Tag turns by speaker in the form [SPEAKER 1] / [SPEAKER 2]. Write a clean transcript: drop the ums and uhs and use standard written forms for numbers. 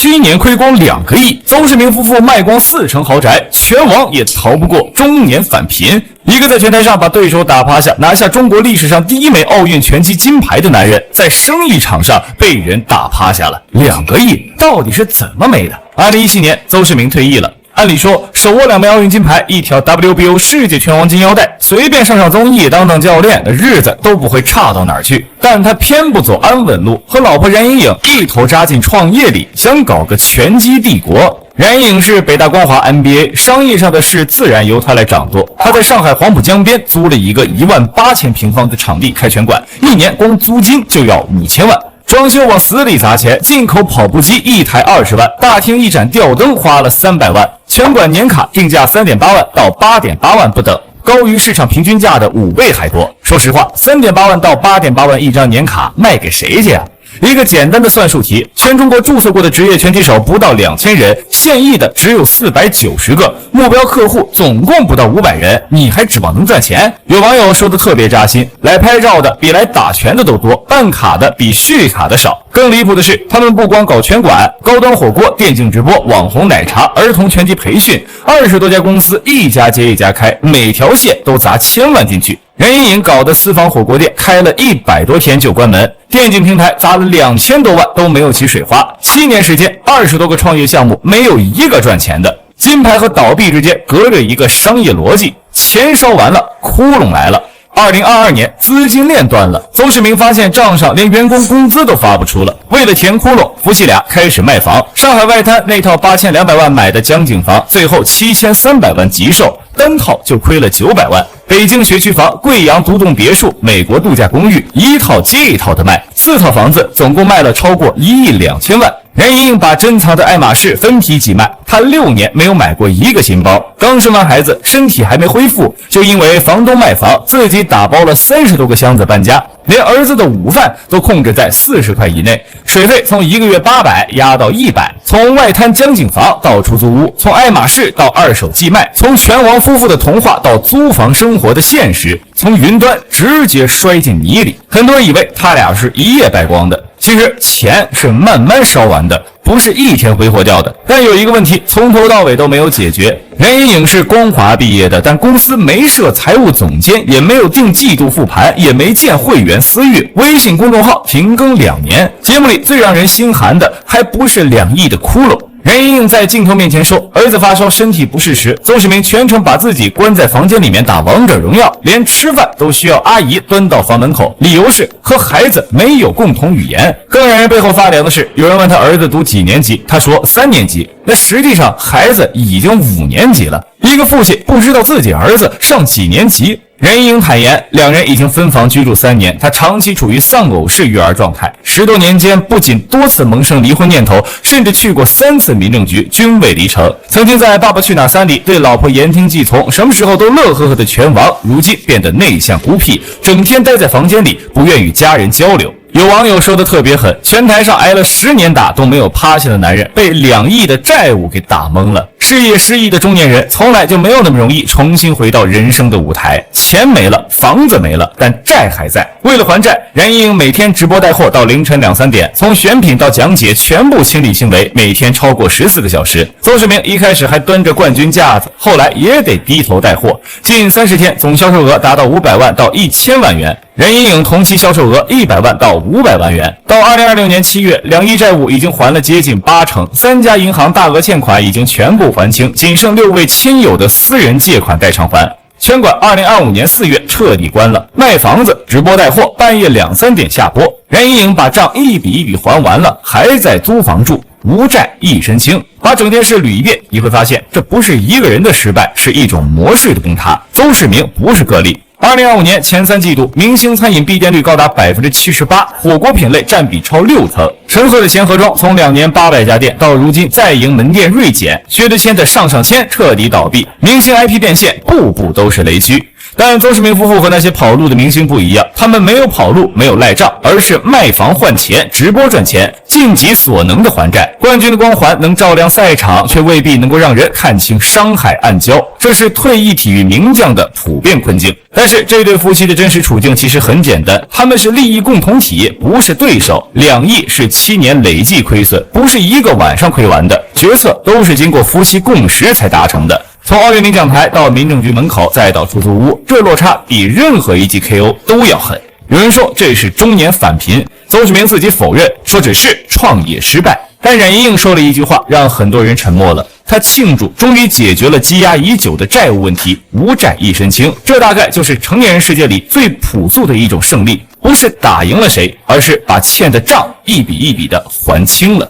[SPEAKER 1] 7年亏光2个亿，邹市明夫妇卖光4成豪宅，全网也逃不过中年返贫。一个在拳台上把对手打趴下，拿下中国历史上第1枚奥运拳击金牌的男人，在生意场上被人打趴下了。2个亿到底是怎么没的？2017年，邹市明退役了。按理说，手握2枚奥运金牌，1条 WBO 世界拳王金腰带，随便上综艺当教练，日子都不会差到哪儿去。但他偏不走安稳路，和老婆冉莹颖一头扎进创业里，想搞个拳击帝国。冉莹颖是北大光华 MBA， 商业上的事自然由他来掌舵。他在上海黄浦江边租了一个18000平方的场地开拳馆，1年光租金就要5000万。装修往死里砸钱，进口跑步机1台20万，大厅一盏吊灯花了300万，拳馆年卡定价3.8万到8.8万不等，高于市场平均价的5倍还多。说实话，3.8万到8.8万一张年卡卖给谁去啊？一个简单的算术题，全中国注册过的职业拳击手不到2000人，现役的只有490个，目标客户总共不到500人，你还指望能赚钱？有网友说的特别扎心，来拍照的比来打拳的都多，办卡的比续卡的少。更离谱的是，他们不光搞拳馆、高端火锅、电竞直播、网红奶茶、儿童拳击培训，20多家公司一家接一家开，每条线都砸1000万进去。冉莹颖搞的私房火锅店开了100多天就关门，电竞平台砸了2000多万都没有起水花，7年时间20多个创业项目没有一个赚钱的。金牌和倒闭之间隔着一个商业逻辑，钱烧完了，窟窿来了。2022年资金链断了，邹市明发现账上连员工工资都发不出了。为了填窟窿，夫妻俩开始卖房。上海外滩那套8200万买的江景房，最后7300万急售，单套就亏了900万。北京学区房、贵阳独栋别墅、美国度假公寓，一套接一套的卖，4套房子总共卖了超过1亿2000万。冉莹颖把珍藏的爱马仕分批寄卖，她6年没有买过一个新包。刚生完孩子，身体还没恢复，就因为房东卖房，自己打包了30多个箱子搬家，连儿子的午饭都控制在40块以内，水费从1个月800压到100，从外滩江景房到出租屋，从爱马仕到二手寄卖，从拳王夫妇的童话到租房生活的现实，从云端直接摔进泥里。很多人以为他俩是一夜败光的，其实钱是慢慢烧完的，不是一天挥霍掉的。但有一个问题从头到尾都没有解决，冉莹颖是光华毕业的，但公司没设财务总监，也没有定季度复盘，也没建会员私域，微信公众号停更2年。节目里最让人心寒的还不是2亿的窟窿。冉莹颖在镜头面前说，儿子发烧身体不适时，邹市明全程把自己关在房间里面打王者荣耀，连吃饭都需要阿姨端到房门口，理由是和孩子没有共同语言。更让人背后发凉的是，有人问他儿子读几年级，他说3年级，那实际上孩子已经5年级了。一个父亲不知道自己儿子上几年级。冉莹颖坦言，2人已经分房居住3年，她长期处于丧偶式育儿状态，10多年间不仅多次萌生离婚念头，甚至去过3次民政局，均未离成。曾经在《爸爸去哪儿3》里对老婆言听计从，什么时候都乐呵呵的拳王，如今变得内向孤僻，整天待在房间里，不愿与家人交流。有网友说的特别狠，拳台上挨了10年打都没有趴下的男人，被2亿的债务给打懵了。事业失意的中年人从来就没有那么容易重新回到人生的舞台，钱没了，房子没了，但债还在。为了还债，冉莹颖每天直播带货到凌晨2、3点，从选品到讲解全部亲力亲为，每天超过14个小时。邹市明一开始还端着冠军架子，后来也得低头带货，近30天总销售额达到500万到1000万元。冉莹颖同期销售额100万到500万元。到2026年7月，2亿债务已经还了接近80%， 3家银行大额欠款已经全部还清，仅剩6位亲友的私人借款待偿还。拳馆2025年4月彻底关了，卖房子、直播带货，半夜2、3点下播。冉莹颖把账一笔一笔还完了，还在租房住，无债一身轻。把整件事捋一遍，你会发现这不是一个人的失败，是一种模式的崩塌。邹市明不是个例。2025年前3季度，明星餐饮闭店率高达 78%， 火锅品类占比超6成。陈赫的贤合庄从2年800家店到如今在营门店锐减，薛之谦的上签彻底倒闭，明星 IP 变现步步都是雷区。但邹市明夫妇和那些跑路的明星不一样，他们没有跑路，没有赖账，而是卖房换钱，直播赚钱，尽己所能的还债。冠军的光环能照亮赛场，却未必能够让人看清商海暗礁，这是退役体育名将的普遍困境。但是这对夫妻的真实处境其实很简单，他们是利益共同体，不是对手。2亿是7年累计亏损，不是一个晚上亏完的，决策都是经过夫妻共识才达成的。从奥运领奖台到民政局门口，再到出租屋，这落差比任何一记 KO 都要狠。有人说这是中年返贫，邹市明自己否认，说只是创业失败。但冉莹莹说了一句话，让很多人沉默了。她庆祝终于解决了积压已久的债务问题，无债一身轻。这大概就是成年人世界里最朴素的一种胜利，不是打赢了谁，而是把欠的账一笔一笔的还清了。